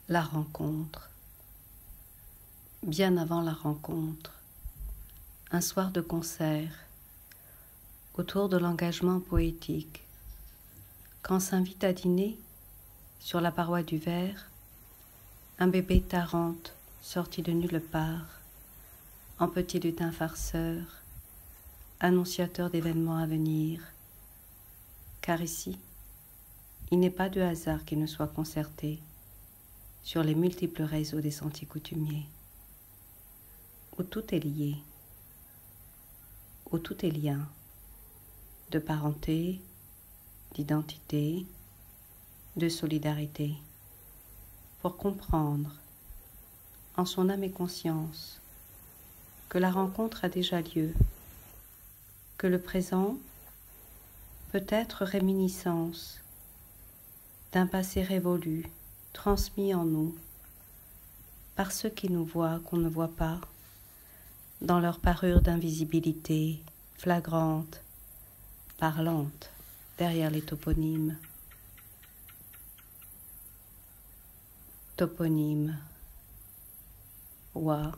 La rencontre. Bien avant la rencontre, un soir de concert, autour de l'engagement poétique, quand s'invite à dîner, sur la paroi du verre, un bébé tarente sorti de nulle part, en petit lutin farceur, annonciateur d'événements à venir. Car ici, il n'est pas de hasard qu'il ne soit concerté sur les multiples réseaux des sentiers coutumiers, où tout est lié, où tout est lien, de parenté, d'identité, de solidarité, pour comprendre, en son âme et conscience, que la rencontre a déjà lieu, que le présent peut être réminiscence d'un passé révolu, transmis en nous, par ceux qui nous voient qu'on ne voit pas, dans leur parure d'invisibilité flagrante, parlante, derrière les toponymes. Toponyme, Wa,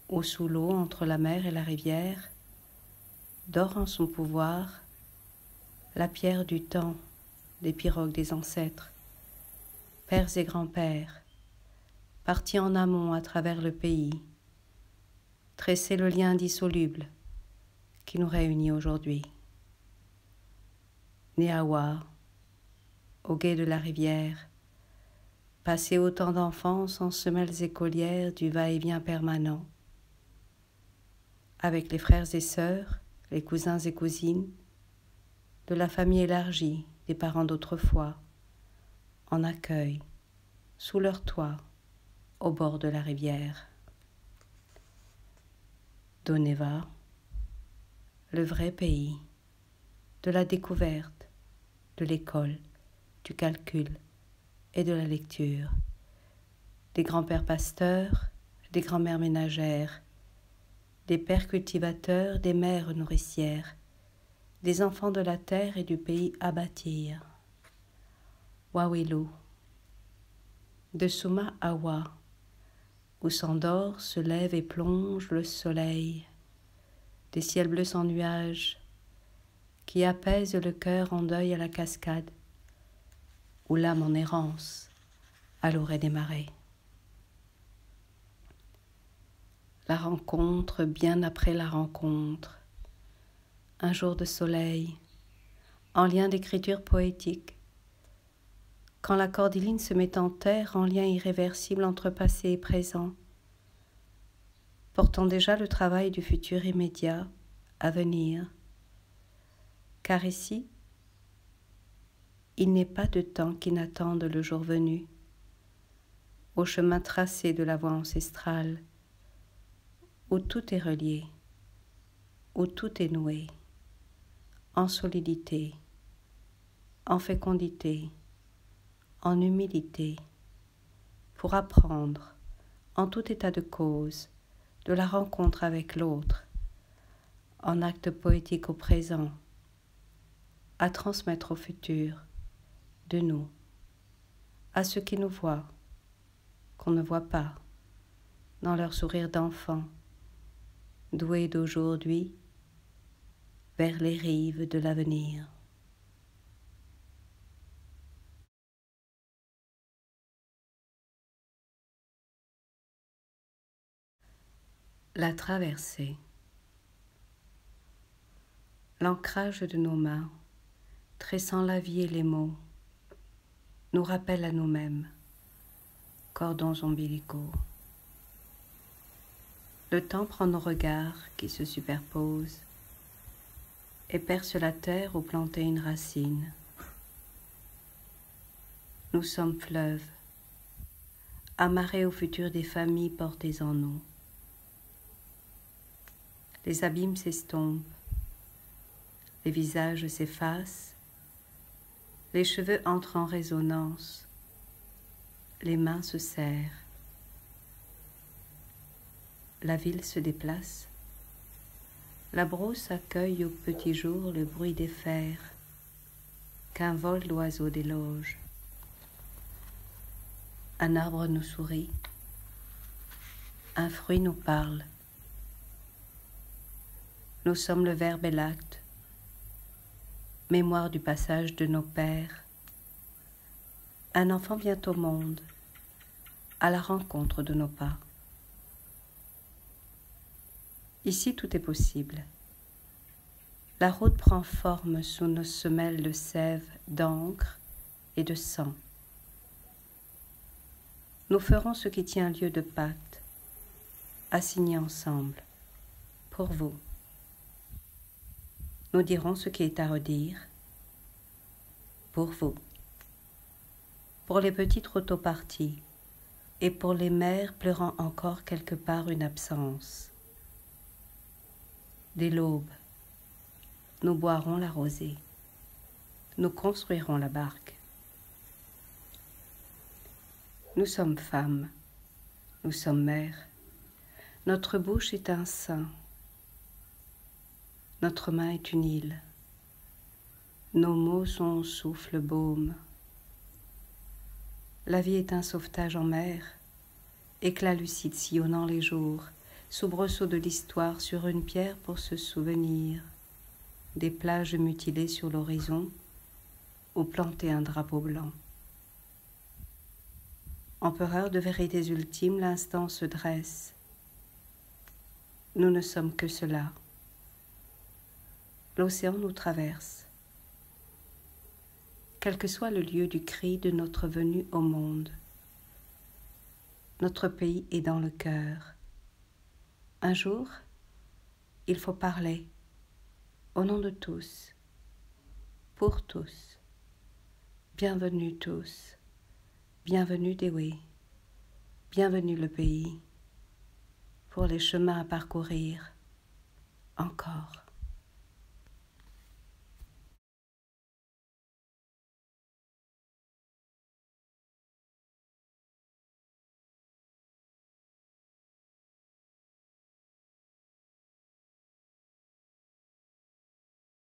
où sous l'eau entre la mer et la rivière, dort en son pouvoir la pierre du temps des pirogues des ancêtres, pères et grands-pères, partis en amont à travers le pays, tresser le lien indissoluble qui nous réunit aujourd'hui. Né à Wa, au gué de la rivière, passé autant d'enfance en semelles écolières du va-et-vient permanent, avec les frères et sœurs, les cousins et cousines, de la famille élargie des parents d'autrefois, en accueil, sous leur toit, au bord de la rivière. Doneva, le vrai pays, de la découverte, de l'école, du calcul et de la lecture, des grands-pères pasteurs, des grands-mères ménagères, des pères cultivateurs, des mères nourricières, des enfants de la terre et du pays à bâtir. Wawilu, de Suma à Wa, où s'endort, se lève et plonge le soleil, des ciels bleus sans nuages, qui apaisent le cœur en deuil à la cascade, où l'âme en errance, à l'orée des marais. La rencontre bien après la rencontre, un jour de soleil, en lien d'écriture poétique, quand la cordyline se met en terre en lien irréversible entre passé et présent, portant déjà le travail du futur immédiat à venir. Car ici, il n'est pas de temps qui n'attende le jour venu, au chemin tracé de la voie ancestrale, où tout est relié, où tout est noué, en solidité, en fécondité, en humilité, pour apprendre, en tout état de cause, de la rencontre avec l'autre, en acte poétique au présent, à transmettre au futur, de nous, à ceux qui nous voient, qu'on ne voit pas, dans leur sourire d'enfant, doués d'aujourd'hui, vers les rives de l'avenir. La traversée. L'ancrage de nos mains, tressant la vie et les mots, nous rappelle à nous-mêmes, cordons ombilicaux. Le temps prend nos regards qui se superposent et perce la terre où planter une racine. Nous sommes fleuves, amarrés au futur des familles portées en nous. Les abîmes s'estompent, les visages s'effacent, les cheveux entrent en résonance, les mains se serrent. La ville se déplace, la brousse accueille au petit jour le bruit des fers qu'un vol d'oiseaux déloge. Un arbre nous sourit, un fruit nous parle. Nous sommes le verbe et l'acte, mémoire du passage de nos pères. Un enfant vient au monde, à la rencontre de nos pas. Ici tout est possible. La route prend forme sous nos semelles de sève, d'encre et de sang. Nous ferons ce qui tient lieu de pacte, assignés ensemble, pour vous. Nous dirons ce qui est à redire, pour vous. Pour les petits trop tôt partis, et pour les mères pleurant encore quelque part une absence. Dès l'aube, nous boirons la rosée, nous construirons la barque. Nous sommes femmes, nous sommes mères, notre bouche est un sein, notre main est une île, nos mots sont souffle baume. La vie est un sauvetage en mer, éclat lucide sillonnant les jours, soubresaut de l'histoire sur une pierre pour se souvenir, des plages mutilées sur l'horizon, où planter un drapeau blanc. Empereur de vérités ultimes, l'instant se dresse. Nous ne sommes que cela. L'océan nous traverse. Quel que soit le lieu du cri de notre venue au monde, notre pays est dans le cœur. Un jour, il faut parler, au nom de tous, pour tous. Bienvenue tous. Bienvenue Dewi, bienvenue le pays, pour les chemins à parcourir, encore.